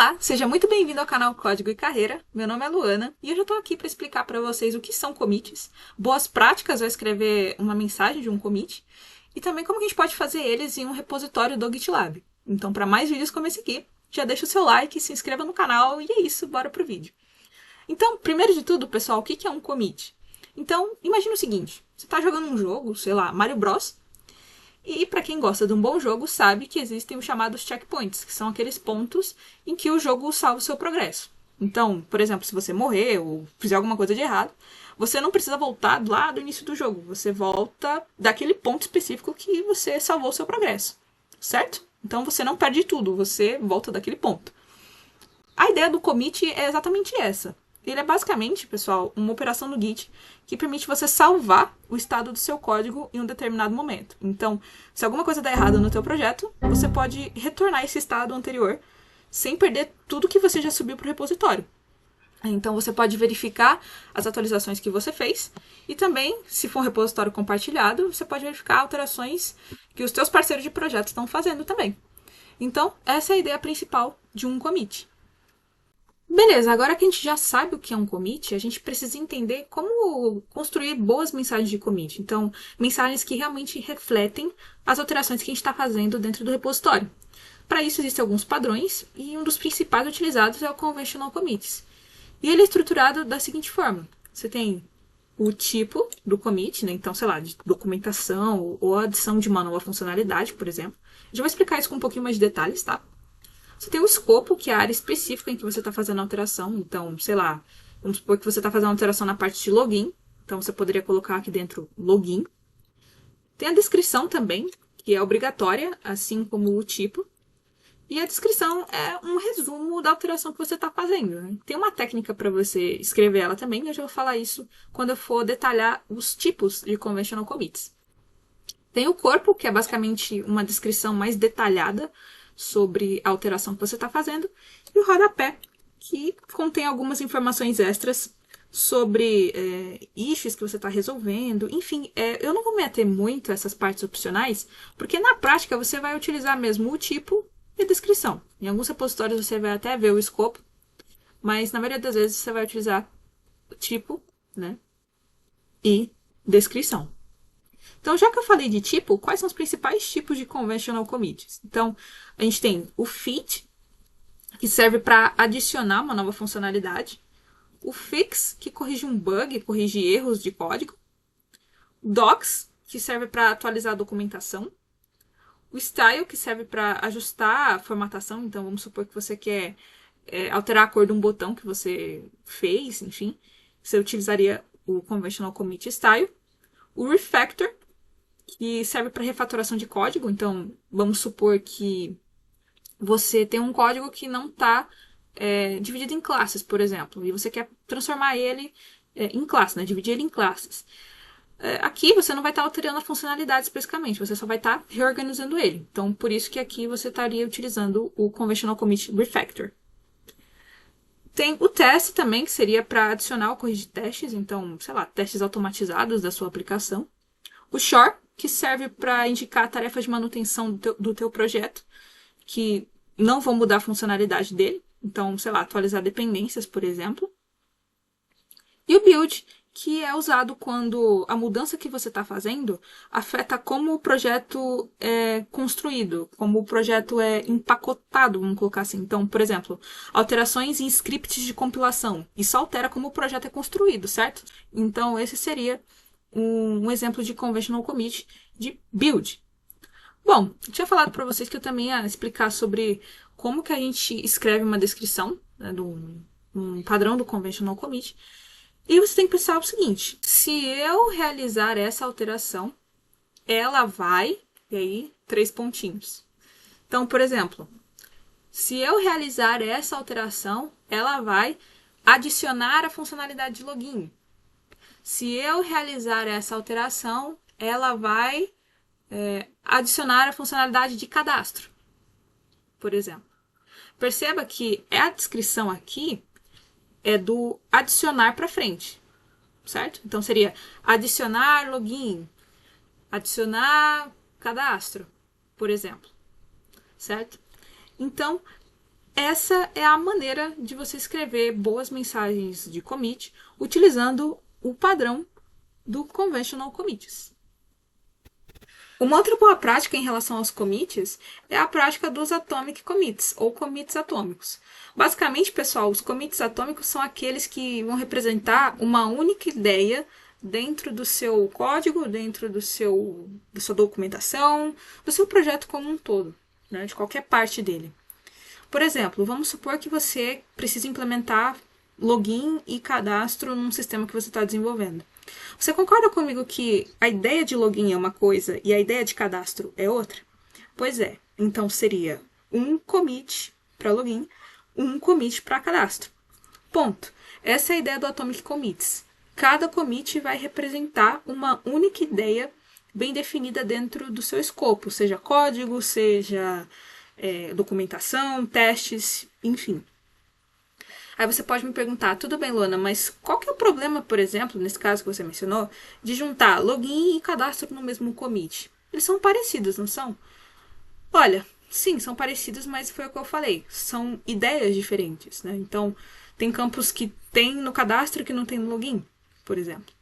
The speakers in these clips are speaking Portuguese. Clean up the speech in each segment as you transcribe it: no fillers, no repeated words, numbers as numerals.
Olá, seja muito bem-vindo ao canal Código e Carreira. Meu nome é Luana e eu já estou aqui para explicar para vocês o que são commits, boas práticas ao escrever uma mensagem de um commit e também como a gente pode fazer eles em um repositório do GitLab. Então, para mais vídeos como esse aqui, já deixa o seu like, se inscreva no canal e é isso, bora pro vídeo. Então, primeiro de tudo, pessoal, o que é um commit? Então, imagina o seguinte, você está jogando um jogo, sei lá, Mario Bros. E para quem gosta de um bom jogo, sabe que existem os chamados checkpoints, que são aqueles pontos em que o jogo salva o seu progresso. Então, por exemplo, se você morrer ou fizer alguma coisa de errado, você não precisa voltar lá do início do jogo. Você volta daquele ponto específico que você salvou o seu progresso. Certo? Então você não perde tudo, você volta daquele ponto. A ideia do commit é exatamente essa. Ele é basicamente, pessoal, uma operação no Git que permite você salvar o estado do seu código em um determinado momento. Então, se alguma coisa der errado no teu projeto, você pode retornar esse estado anterior sem perder tudo que você já subiu para o repositório. Então, você pode verificar as atualizações que você fez e também, se for um repositório compartilhado, você pode verificar alterações que os teus parceiros de projeto estão fazendo também. Então, essa é a ideia principal de um commit. Beleza, agora que a gente já sabe o que é um commit, a gente precisa entender como construir boas mensagens de commit. Então, mensagens que realmente refletem as alterações que a gente está fazendo dentro do repositório. Para isso, existem alguns padrões, e um dos principais utilizados é o Conventional Commits. E ele é estruturado da seguinte forma. Você tem o tipo do commit, né? Então, sei lá, de documentação ou adição de uma nova funcionalidade, por exemplo. Já vou explicar isso com um pouquinho mais de detalhes, tá? Você tem o escopo, que é a área específica em que você está fazendo a alteração. Então, sei lá, vamos supor que você está fazendo a alteração na parte de login. Então, você poderia colocar aqui dentro login. Tem a descrição também, que é obrigatória, assim como o tipo. E a descrição é um resumo da alteração que você está fazendo, né? Tem uma técnica para você escrever ela também, eu já vou falar isso quando eu for detalhar os tipos de conventional commits. Tem o corpo, que é basicamente uma descrição mais detalhada sobre a alteração que você está fazendo, e o rodapé, que contém algumas informações extras sobre issues que você está resolvendo. Enfim, eu não vou me ater muito a essas partes opcionais, porque na prática você vai utilizar mesmo o tipo e a descrição. Em alguns repositórios você vai até ver o escopo, mas na maioria das vezes você vai utilizar o tipo, né, e descrição. Então, já que eu falei de tipo, quais são os principais tipos de conventional commits? Então, a gente tem o fit, que serve para adicionar uma nova funcionalidade. O fix, que corrige um bug, corrige erros de código. O docs, que serve para atualizar a documentação. O style, que serve para ajustar a formatação. Então, vamos supor que você quer alterar a cor de um botão que você fez, enfim. Você utilizaria o conventional commit style. O refactor, que serve para refatoração de código. Então, vamos supor que você tem um código que não está dividido em classes, por exemplo, e você quer transformar ele em classe, né? Dividir ele em classes. Aqui você não vai estar alterando a funcionalidade especificamente, você só vai estar reorganizando ele. Então, por isso que aqui você estaria utilizando o Conventional Commit Refactor. Tem o teste também, que seria para adicionar ou corrigir testes, então, sei lá, testes automatizados da sua aplicação. O shore, que serve para indicar tarefas de manutenção do teu projeto, que não vão mudar a funcionalidade dele. Então, sei lá, atualizar dependências, por exemplo. E o build, que é usado quando a mudança que você está fazendo afeta como o projeto é construído, como o projeto é empacotado, vamos colocar assim. Então, por exemplo, alterações em scripts de compilação. Isso altera como o projeto é construído, certo? Então, esse seria um exemplo de conventional commit de build. Bom, eu tinha falado para vocês que eu também ia explicar sobre como que a gente escreve uma descrição, né, um padrão do conventional commit. E você tem que pensar o seguinte: se eu realizar essa alteração, ela vai, e aí, 3 pontinhos. Então, por exemplo, se eu realizar essa alteração, ela vai adicionar a funcionalidade de login. Se eu realizar essa alteração, ela vai adicionar a funcionalidade de cadastro, por exemplo. Perceba que a descrição aqui é do adicionar para frente, certo? Então seria adicionar login, adicionar cadastro, por exemplo, certo? Então, essa é a maneira de você escrever boas mensagens de commit utilizando o padrão do Conventional Commits. Uma outra boa prática em relação aos commits é a prática dos atomic commits, ou commits atômicos. Basicamente, pessoal, os commits atômicos são aqueles que vão representar uma única ideia dentro do seu código, dentro da sua documentação, do seu projeto como um todo, né, de qualquer parte dele. Por exemplo, vamos supor que você precisa implementar login e cadastro num sistema que você está desenvolvendo. Você concorda comigo que a ideia de login é uma coisa e a ideia de cadastro é outra? Pois é, então seria um commit para login, um commit para cadastro. Ponto. Essa é a ideia do Atomic Commits. Cada commit vai representar uma única ideia bem definida dentro do seu escopo, seja código, seja documentação, testes, enfim. Aí você pode me perguntar, tudo bem, Luana, mas qual que é o problema, por exemplo, nesse caso que você mencionou, de juntar login e cadastro no mesmo commit? Eles são parecidos, não são? Olha, sim, são parecidos, mas foi o que eu falei. São ideias diferentes, né? Então, tem campos que tem no cadastro que não tem no login, por exemplo.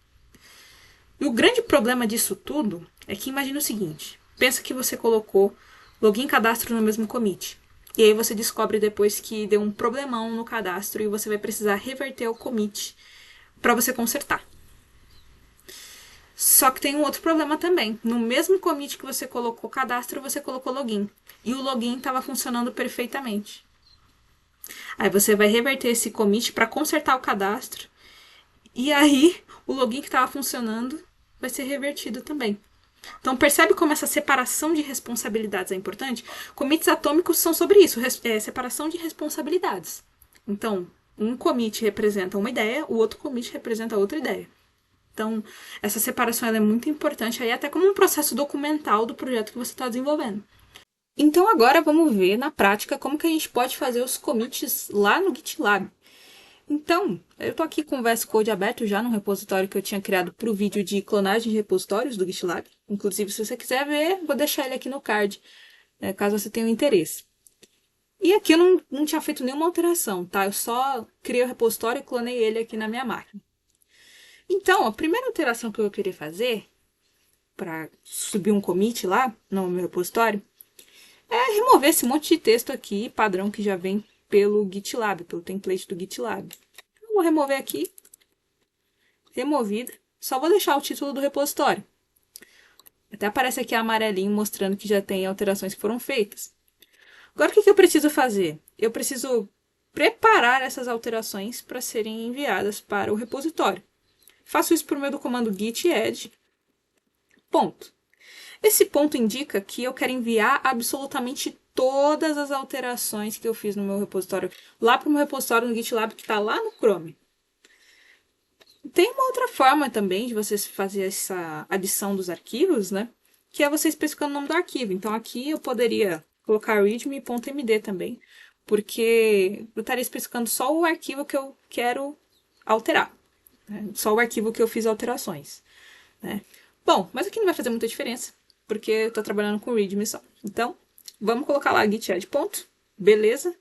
E o grande problema disso tudo é que imagina o seguinte. Pensa que você colocou login e cadastro no mesmo commit. E aí você descobre depois que deu um problemão no cadastro e você vai precisar reverter o commit para você consertar. Só que tem um outro problema também. No mesmo commit que você colocou cadastro, você colocou login. E o login estava funcionando perfeitamente. Aí você vai reverter esse commit para consertar o cadastro. E aí o login que estava funcionando vai ser revertido também. Então percebe como essa separação de responsabilidades é importante? Commits atômicos são sobre isso, separação de responsabilidades. Então, um commit representa uma ideia, o outro commit representa outra ideia. Então, essa separação ela é muito importante, aí até como um processo documental do projeto que você está desenvolvendo. Então agora vamos ver na prática como que a gente pode fazer os commits lá no GitLab. Então, eu estou aqui com o VS Code aberto já no repositório que eu tinha criado para o vídeo de clonagem de repositórios do GitLab. Inclusive, se você quiser ver, vou deixar ele aqui no card, caso você tenha interesse. E aqui eu não tinha feito nenhuma alteração, tá? Eu só criei o repositório e clonei ele aqui na minha máquina. Então, a primeira alteração que eu queria fazer, para subir um commit lá no meu repositório, é remover esse monte de texto aqui, padrão que já vem pelo GitLab, pelo template do GitLab. Eu vou remover aqui. Removida. Só vou deixar o título do repositório. Até aparece aqui amarelinho mostrando que já tem alterações que foram feitas. Agora o que eu preciso fazer? Eu preciso preparar essas alterações para serem enviadas para o repositório. Faço isso por meio do comando git add. Ponto. Esse ponto indica que eu quero enviar absolutamente todas as alterações que eu fiz no meu repositório lá para o meu repositório no GitLab que está lá no Chrome. Tem uma outra forma também de você fazer essa adição dos arquivos, né? Que é você especificando o nome do arquivo. Então aqui eu poderia colocar readme.md também, porque eu estaria especificando só o arquivo que eu quero alterar, né? Só o arquivo que eu fiz alterações, né? Bom, mas aqui não vai fazer muita diferença, porque eu estou trabalhando com readme só. Então, vamos colocar lá git add ponto. Beleza.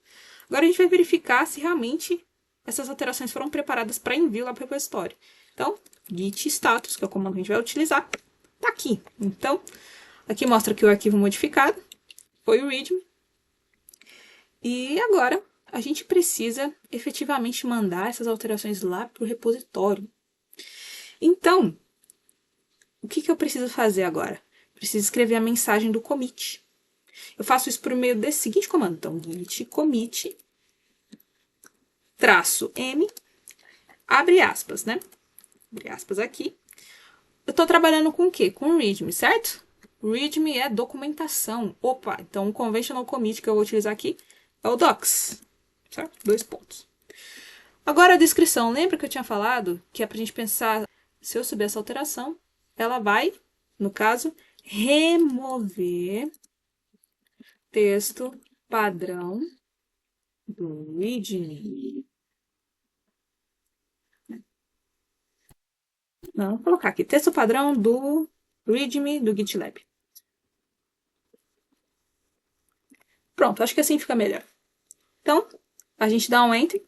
Agora a gente vai verificar se realmente essas alterações foram preparadas para envio lá para o repositório. Então, git status, que é o comando que a gente vai utilizar, tá aqui. Então, aqui mostra que o arquivo modificado foi o readme. E agora a gente precisa efetivamente mandar essas alterações lá para o repositório. Então, o que eu preciso fazer agora? Preciso escrever a mensagem do commit. Eu faço isso por meio desse seguinte comando. Então, git commit -m, abre aspas, né? Abre aspas aqui. Eu estou trabalhando com o quê? Com readme, certo? Readme é documentação. Opa, então o conventional commit que eu vou utilizar aqui é o docs, certo? 2 pontos. Agora a descrição. Lembra que eu tinha falado que é para a gente pensar, se eu subir essa alteração, ela vai, no caso, remover texto padrão do readme. Não, vou colocar aqui, texto padrão do readme do GitLab. Pronto, acho que assim fica melhor. Então, a gente dá um Enter.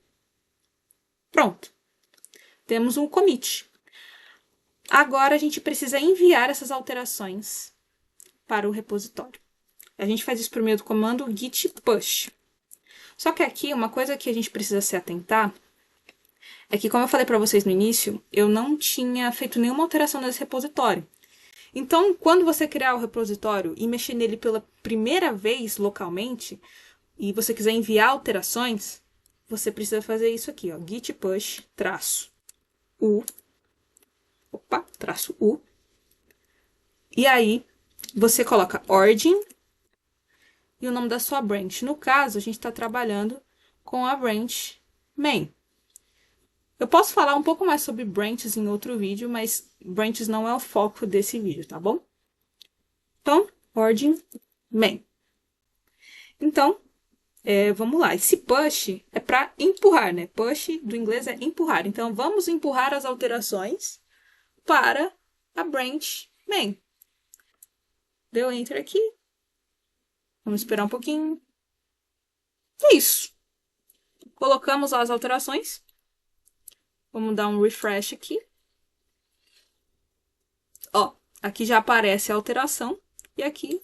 Pronto. Temos um commit. Agora, a gente precisa enviar essas alterações para o repositório. A gente faz isso por meio do comando git push. Só que aqui, uma coisa que a gente precisa se atentar é que, como eu falei para vocês no início, eu não tinha feito nenhuma alteração nesse repositório. Então, quando você criar o repositório e mexer nele pela primeira vez localmente, e você quiser enviar alterações, você precisa fazer isso aqui, ó, git push -u, -u, e aí você coloca origin e o nome da sua branch. No caso, a gente está trabalhando com a branch main. Eu posso falar um pouco mais sobre branches em outro vídeo, mas branches não é o foco desse vídeo, tá bom? Então, origin main. Então, vamos lá. Esse push é para empurrar, né? Push do inglês é empurrar. Então, vamos empurrar as alterações para a branch main. Deu enter aqui. Vamos esperar um pouquinho. É isso. Colocamos lá as alterações. Vamos dar um refresh aqui. Ó, aqui já aparece a alteração. E aqui,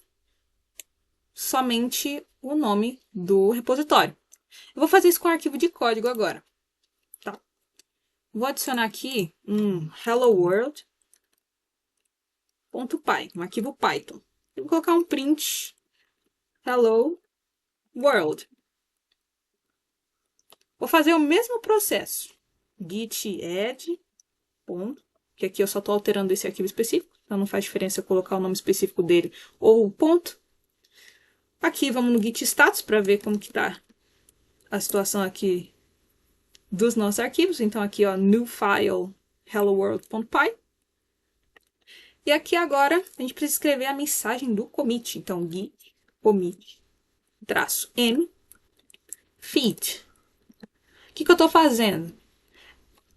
somente o nome do repositório. Eu vou fazer isso com arquivo de código agora. Tá? Vou adicionar aqui um hello world.py, um arquivo Python. Eu vou colocar um print hello world. Vou fazer o mesmo processo. Git add, ponto, que aqui eu só estou alterando esse arquivo específico, então não faz diferença eu colocar o nome específico dele ou o ponto. Aqui vamos no git status para ver como que está a situação aqui dos nossos arquivos. Então aqui, ó, new file helloworld.py. E aqui agora a gente precisa escrever a mensagem do commit. Então git commit -m feed. O que eu estou fazendo?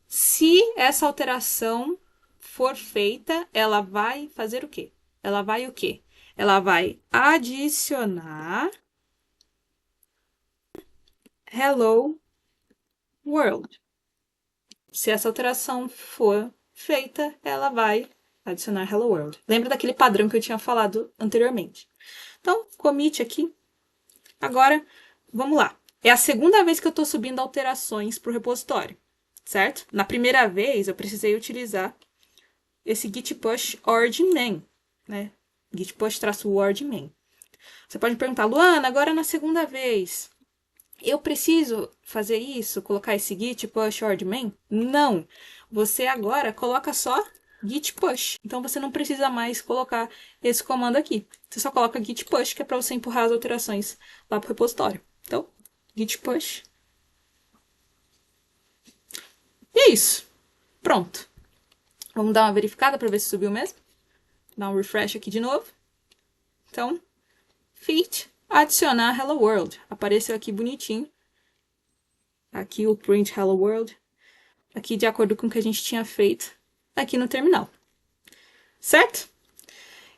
Se essa alteração for feita, ela vai fazer o quê? Ela vai o quê? Ela vai adicionar hello world. Se essa alteração for feita, ela vai adicionar hello world. Lembra daquele padrão que eu tinha falado anteriormente. Então, commit aqui. Agora, vamos lá. É a segunda vez que eu estou subindo alterações para o repositório, certo? Na primeira vez, eu precisei utilizar esse git push origin main, né? Git push -origin main. Você pode me perguntar, Luana, agora na segunda vez, eu preciso fazer isso, colocar esse git push origin main? Não. Você agora coloca só git push. Então, você não precisa mais colocar esse comando aqui. Você só coloca git push, que é para você empurrar as alterações lá para o repositório. Então, git push. E é isso. Pronto. Vamos dar uma verificada para ver se subiu mesmo. Dar um refresh aqui de novo. Então, feed, adicionar hello world. Apareceu aqui bonitinho. Aqui o print hello world. Aqui de acordo com o que a gente tinha feito aqui no terminal. Certo?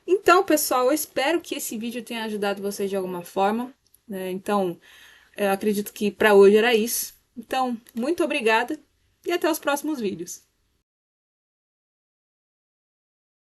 Então, pessoal, eu espero que esse vídeo tenha ajudado vocês de alguma forma. Então, eu acredito que para hoje era isso. Então, muito obrigada e até os próximos vídeos.